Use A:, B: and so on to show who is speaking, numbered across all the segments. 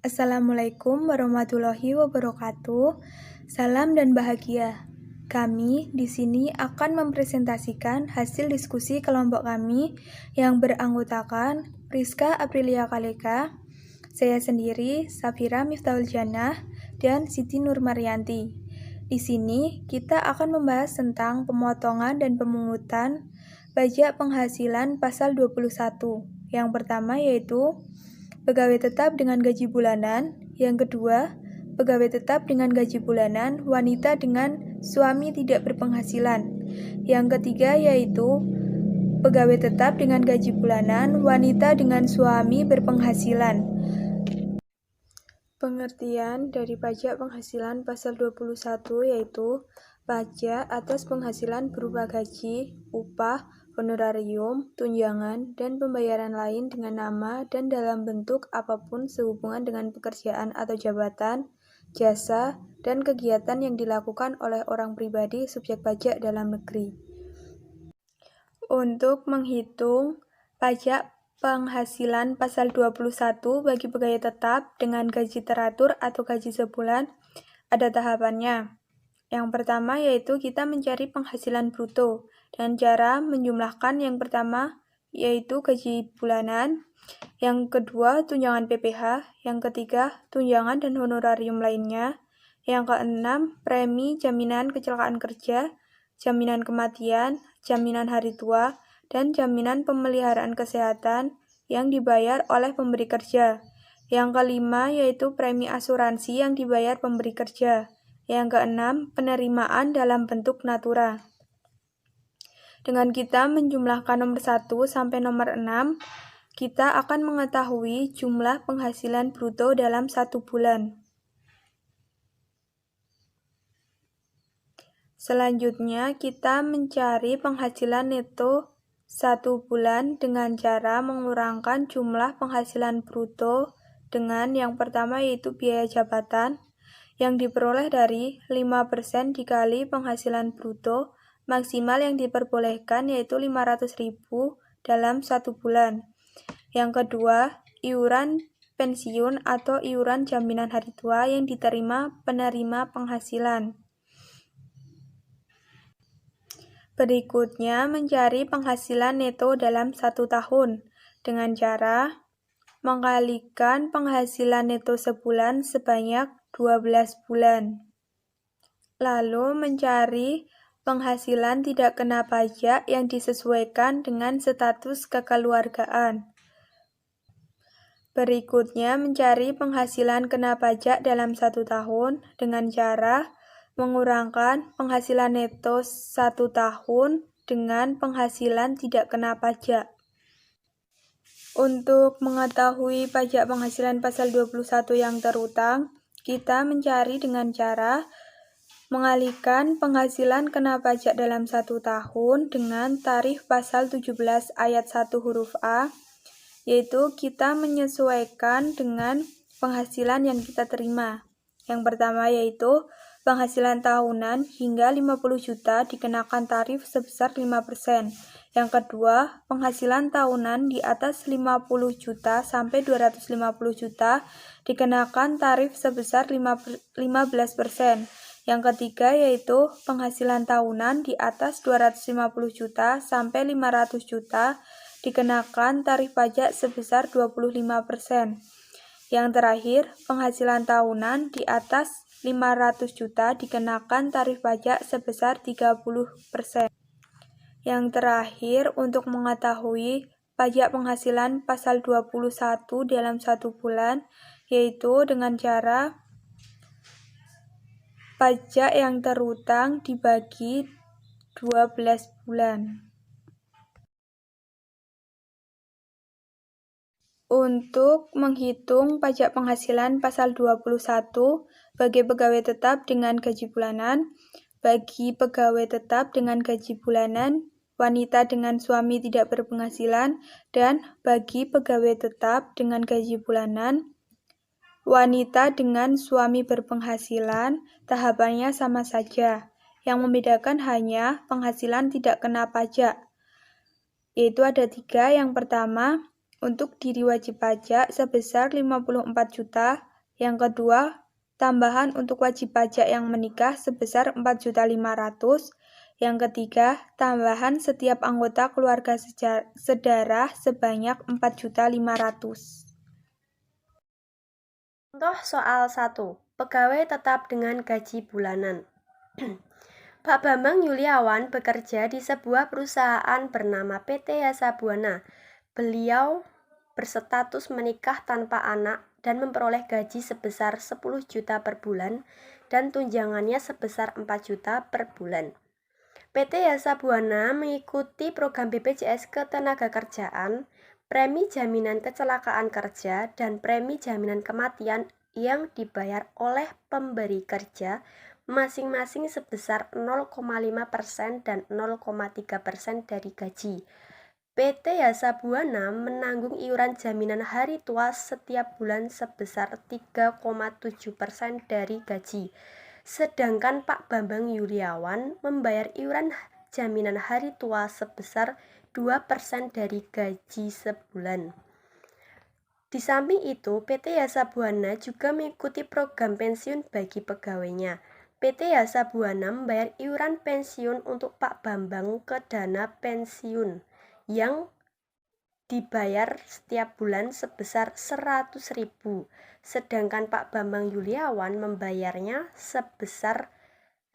A: Assalamualaikum warahmatullahi wabarakatuh. Salam dan bahagia. Kami di sini akan mempresentasikan hasil diskusi kelompok kami yang beranggotakan Priska Aprilia Kaleka, saya sendiri Safira Miftahul Jannah, dan Siti Nur Maryanti. Di sini kita akan membahas tentang pemotongan dan pemungutan pajak penghasilan pasal 21. Yang pertama yaitu pegawai tetap dengan gaji bulanan. Yang kedua, pegawai tetap dengan gaji bulanan wanita dengan suami tidak berpenghasilan. Yang ketiga yaitu pegawai tetap dengan gaji bulanan wanita dengan suami berpenghasilan. Pengertian dari pajak penghasilan pasal 21 yaitu pajak atas penghasilan berupa gaji, upah, honorarium, tunjangan, dan pembayaran lain dengan nama dan dalam bentuk apapun sehubungan dengan pekerjaan atau jabatan, jasa, dan kegiatan yang dilakukan oleh orang pribadi subjek pajak dalam negeri. Untuk menghitung pajak penghasilan pasal 21 bagi pegawai tetap dengan gaji teratur atau gaji sebulan, ada tahapannya. Yang pertama yaitu kita mencari penghasilan bruto dan cara menjumlahkan yang pertama yaitu gaji bulanan, yang kedua tunjangan PPh, yang ketiga tunjangan dan honorarium lainnya, yang keenam premi jaminan kecelakaan kerja, jaminan kematian, jaminan hari tua, dan jaminan pemeliharaan kesehatan yang dibayar oleh pemberi kerja. Yang kelima yaitu premi asuransi yang dibayar pemberi kerja. Yang keenam, penerimaan dalam bentuk natura. Dengan kita menjumlahkan nomor 1 sampai nomor 6, kita akan mengetahui jumlah penghasilan bruto dalam 1 bulan. Selanjutnya, kita mencari penghasilan neto 1 bulan dengan cara mengurangkan jumlah penghasilan bruto dengan yang pertama yaitu biaya jabatan yang diperoleh dari 5% dikali penghasilan bruto maksimal yang diperbolehkan yaitu 500.000 dalam 1 bulan. Yang kedua, iuran pensiun atau iuran jaminan hari tua yang diterima penerima penghasilan. Berikutnya, mencari penghasilan neto dalam 1 tahun dengan cara mengkalikan penghasilan neto sebulan sebanyak 12 bulan. Lalu mencari penghasilan tidak kena pajak yang disesuaikan dengan status kekeluargaan. Berikutnya, mencari penghasilan kena pajak dalam 1 tahun dengan cara mengurangkan penghasilan neto 1 tahun dengan penghasilan tidak kena pajak. Untuk mengetahui pajak penghasilan pasal 21 yang terutang, kita mencari dengan cara mengalihkan penghasilan kena pajak dalam 1 tahun dengan tarif pasal 17 ayat 1 huruf A, yaitu kita menyesuaikan dengan penghasilan yang kita terima. Yang pertama yaitu penghasilan tahunan hingga 50 juta dikenakan tarif sebesar 5%. Yang kedua, penghasilan tahunan di atas 50 juta sampai 250 juta dikenakan tarif sebesar 15%. Yang ketiga yaitu penghasilan tahunan di atas 250 juta sampai 500 juta dikenakan tarif pajak sebesar 25%. Yang terakhir, penghasilan tahunan di atas 500 juta dikenakan tarif pajak sebesar 30%. Yang terakhir, untuk mengetahui pajak penghasilan pasal 21 dalam 1 bulan, yaitu dengan cara pajak yang terutang dibagi 12 bulan. Untuk menghitung pajak penghasilan pasal 21 bagi pegawai tetap dengan gaji bulanan, bagi pegawai tetap dengan gaji bulanan, wanita dengan suami tidak berpenghasilan, dan bagi pegawai tetap dengan gaji bulanan, wanita dengan suami berpenghasilan, tahapannya sama saja. Yang membedakan hanya penghasilan tidak kena pajak, yaitu ada 3. Yang pertama, untuk diri wajib pajak sebesar 54 juta Yang kedua, tambahan untuk wajib pajak yang menikah sebesar 4.500.000. Yang ketiga, tambahan setiap anggota keluarga sedarah sebanyak 4.500.000.
B: Contoh soal 1. Pegawai tetap dengan gaji bulanan. Pak Bambang Yuliawan bekerja di sebuah perusahaan bernama PT Yasa Buana. Beliau berstatus menikah tanpa anak dan memperoleh gaji sebesar 10 juta per bulan dan tunjangannya sebesar 4 juta per bulan. PT Yasa Buana mengikuti program BPJS Ketenagakerjaan, premi jaminan kecelakaan kerja, dan premi jaminan kematian yang dibayar oleh pemberi kerja masing-masing sebesar 0,5% dan 0,3% dari gaji. PT Yasa Buana menanggung iuran jaminan hari tua setiap bulan sebesar 3,7% dari gaji. Sedangkan Pak Bambang Yuliawan membayar iuran jaminan hari tua sebesar 2% dari gaji sebulan. Di samping itu, PT Yasa Buana juga mengikuti program pensiun bagi pegawainya. PT Yasa Buana membayar iuran pensiun untuk Pak Bambang ke dana pensiun yang dibayar setiap bulan sebesar 100.000, sedangkan Pak Bambang Yuliawan membayarnya sebesar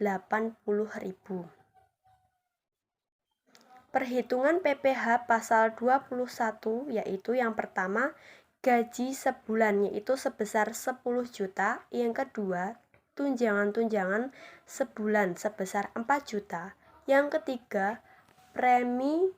B: 80.000. Perhitungan PPh pasal 21 yaitu yang pertama, gaji sebulan yaitu sebesar 10 juta, yang kedua, tunjangan-tunjangan sebulan sebesar 4 juta, yang ketiga, premi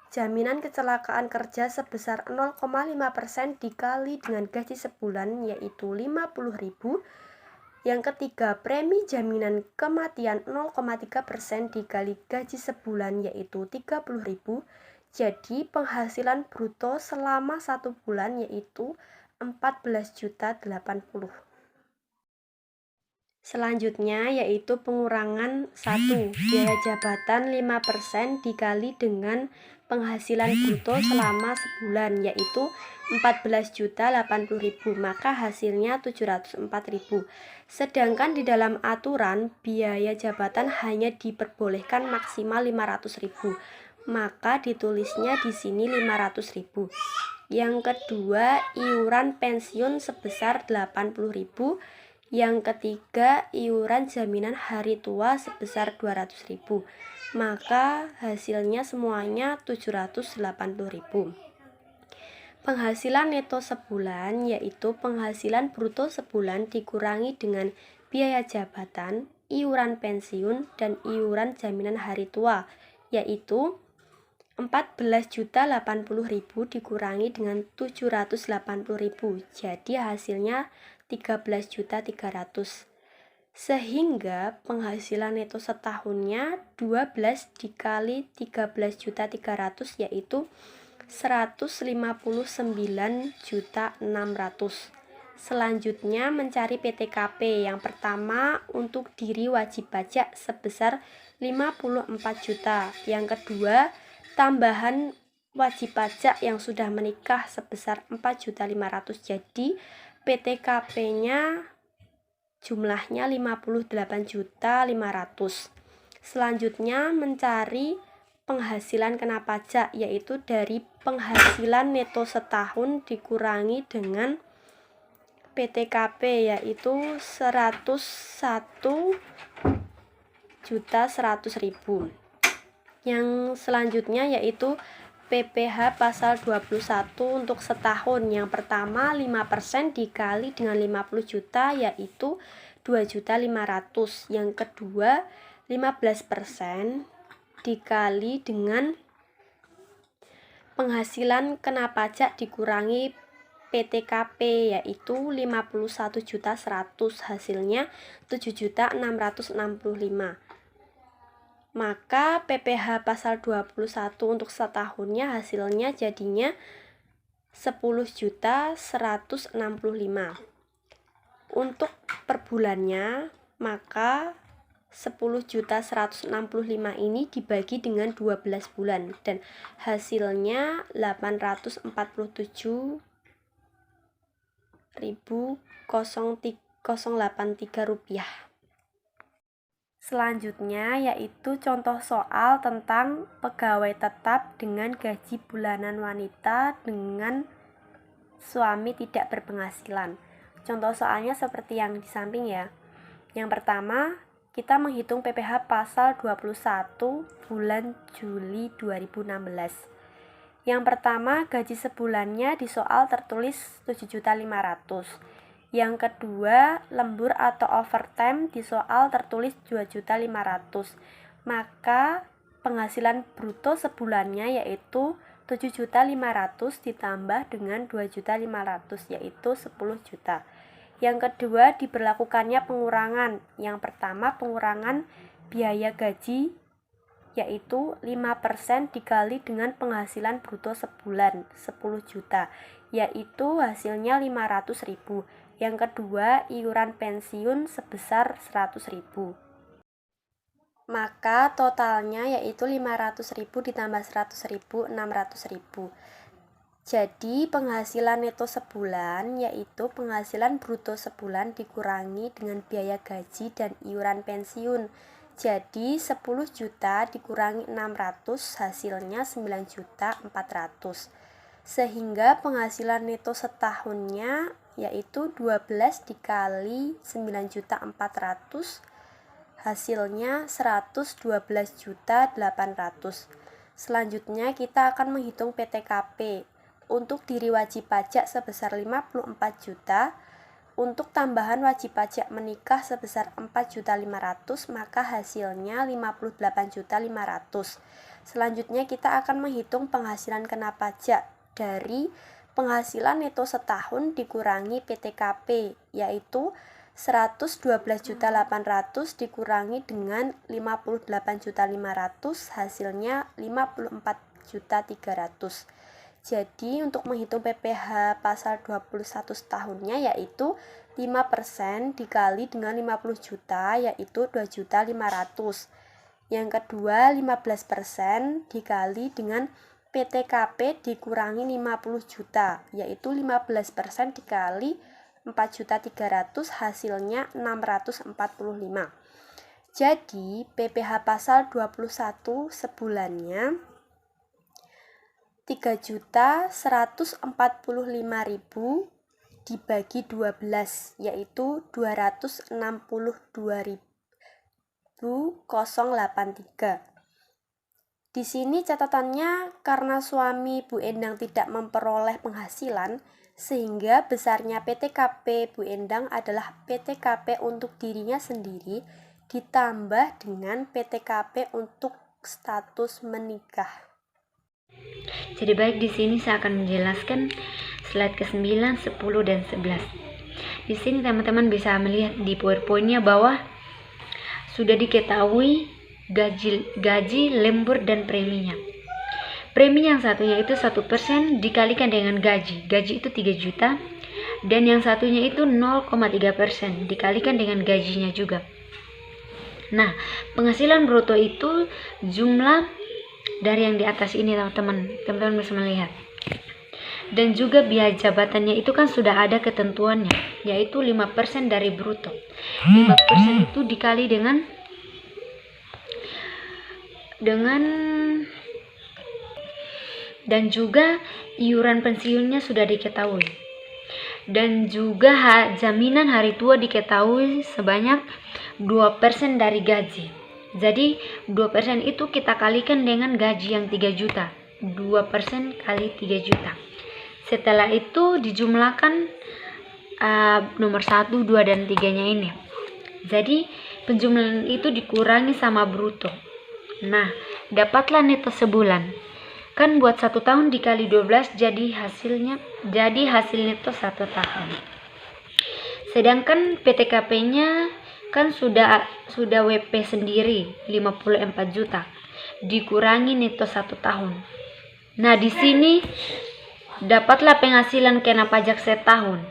B: jaminan kecelakaan kerja sebesar 0,5% dikali dengan gaji sebulan yaitu 50.000. Yang ketiga, premi jaminan kematian 0,3% dikali gaji sebulan yaitu 30.000. Jadi penghasilan bruto selama 1 bulan yaitu 14.080.000. Selanjutnya yaitu pengurangan 1. Biaya jabatan 5% dikali dengan penghasilan bruto selama sebulan yaitu 14.080.000, maka hasilnya 704.000. Sedangkan di dalam aturan biaya jabatan hanya diperbolehkan maksimal 500.000, maka ditulisnya di sini 500.000. Yang kedua, iuran pensiun sebesar 80.000. Yang ketiga, iuran jaminan hari tua sebesar 200.000, maka hasilnya semuanya 780.000. Penghasilan neto sebulan yaitu penghasilan bruto sebulan dikurangi dengan biaya jabatan, iuran pensiun, dan iuran jaminan hari tua, yaitu 14.080.000 dikurangi dengan 780.000, jadi hasilnya 13.300.000. Sehingga penghasilan neto setahunnya 12 dikali 13.300 yaitu 159.600. Selanjutnya mencari PTKP. Yang pertama untuk diri wajib pajak sebesar 54 juta. Yang kedua, tambahan wajib pajak yang sudah menikah sebesar 4.500.000. Jadi PTKP-nya jumlahnya 58.500.000. Selanjutnya mencari penghasilan kena pajak, yaitu dari penghasilan neto setahun dikurangi dengan PTKP, yaitu 101.100.000. Yang selanjutnya yaitu PPh pasal 21 untuk setahun. Yang pertama 5% dikali dengan 50 juta yaitu 2.500.000. Yang kedua 15% dikali dengan penghasilan kena pajak dikurangi PTKP yaitu 51.100.000, hasilnya 7.665.000. Maka PPh pasal 21 untuk setahunnya hasilnya jadinya 10.165.000. Untuk per bulannya maka 10.165 ini dibagi dengan 12 bulan dan hasilnya 847.000 Rp4.083. Selanjutnya yaitu contoh soal tentang pegawai tetap dengan gaji bulanan wanita dengan suami tidak berpenghasilan. Contoh soalnya seperti yang di samping ya. Yang pertama, kita menghitung PPh pasal 21 bulan Juli 2016. Yang pertama, gaji sebulannya di soal tertulis 7.500.000. Yang kedua, lembur atau overtime di soal tertulis 2.500.000. Maka penghasilan bruto sebulannya yaitu 7.500.000 ditambah dengan 2.500.000 yaitu 10 juta. Yang kedua, diberlakukannya pengurangan. Yang pertama, pengurangan biaya gaji yaitu 5% dikali dengan penghasilan bruto sebulan 10 juta yaitu hasilnya 500.000. Yang kedua, iuran pensiun sebesar 100.000. Maka totalnya yaitu 500.000 ditambah 100.000, 600.000. Jadi penghasilan neto sebulan yaitu penghasilan bruto sebulan dikurangi dengan biaya gaji dan iuran pensiun. Jadi 10 juta dikurangi 600 hasilnya 9.400.000. Sehingga penghasilan neto setahunnya yaitu 12 dikali 9.400 hasilnya 112.800.000. Selanjutnya kita akan menghitung PTKP. Untuk diri wajib pajak sebesar 54 juta, untuk tambahan wajib pajak menikah sebesar 4.500.000, maka hasilnya 58.500.000. Selanjutnya kita akan menghitung penghasilan kena pajak dari penghasilan neto setahun dikurangi PTKP, yaitu 112.800.000 dikurangi dengan 58.500.000 hasilnya 54.300.000. Jadi untuk menghitung PPh pasal 21 tahunnya yaitu 5% dikali dengan 50 juta yaitu 2.500.000. Yang kedua 15% dikali dengan PTKP dikurangi 50 juta yaitu 15% dikali 4.300.000 hasilnya 645. Jadi PPh pasal 21 sebulannya 3.145.000 dibagi 12 yaitu 262.083. Di sini catatannya karena suami Bu Endang tidak memperoleh penghasilan sehingga besarnya PTKP Bu Endang adalah PTKP untuk dirinya sendiri ditambah dengan PTKP untuk status menikah.
C: Jadi baik, di sini saya akan menjelaskan slide ke-9, 10 dan 11. Di sini teman-teman bisa melihat di PowerPoint-nya bahwa sudah diketahui gaji, lembur, dan preminya. Premi yang satunya itu 1% dikalikan dengan gaji. Gaji itu 3 juta. Dan yang satunya itu 0,3% dikalikan dengan gajinya juga. Nah, penghasilan bruto itu jumlah dari yang di atas ini teman-teman bisa melihat. Dan juga biaya jabatannya itu kan sudah ada ketentuannya, yaitu 5% dari bruto. 5% itu dikali dengan dan juga iuran pensiunnya sudah diketahui. Dan juga jaminan hari tua diketahui sebanyak 2% dari gaji. Jadi 2% itu kita kalikan dengan gaji yang 3 juta. 2% kali 3 juta. Setelah itu dijumlahkan nomor 1, 2, dan 3-nya ini. Jadi penjumlahan itu dikurangi sama bruto. Nah, dapatlah neto sebulan. Kan buat 1 tahun dikali 12 jadi hasil neto 1 tahun. Sedangkan PTKP-nya kan sudah WP sendiri 54 juta dikurangi neto 1 tahun. Nah, di sini dapatlah penghasilan kena pajak setahun.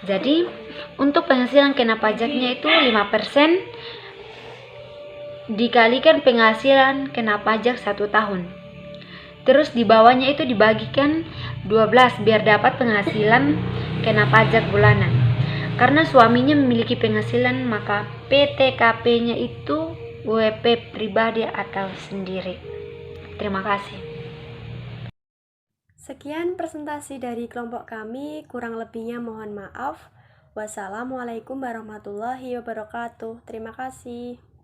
C: Jadi untuk penghasilan kena pajaknya itu 5% dikalikan penghasilan kena pajak 1 tahun. Terus di bawahnya itu dibagikan 12 biar dapat penghasilan kena pajak bulanan. Karena suaminya memiliki penghasilan, maka PTKP-nya itu WP pribadi atau sendiri. Terima kasih.
B: Sekian presentasi dari kelompok kami, kurang lebihnya mohon maaf. Wassalamualaikum warahmatullahi wabarakatuh. Terima kasih.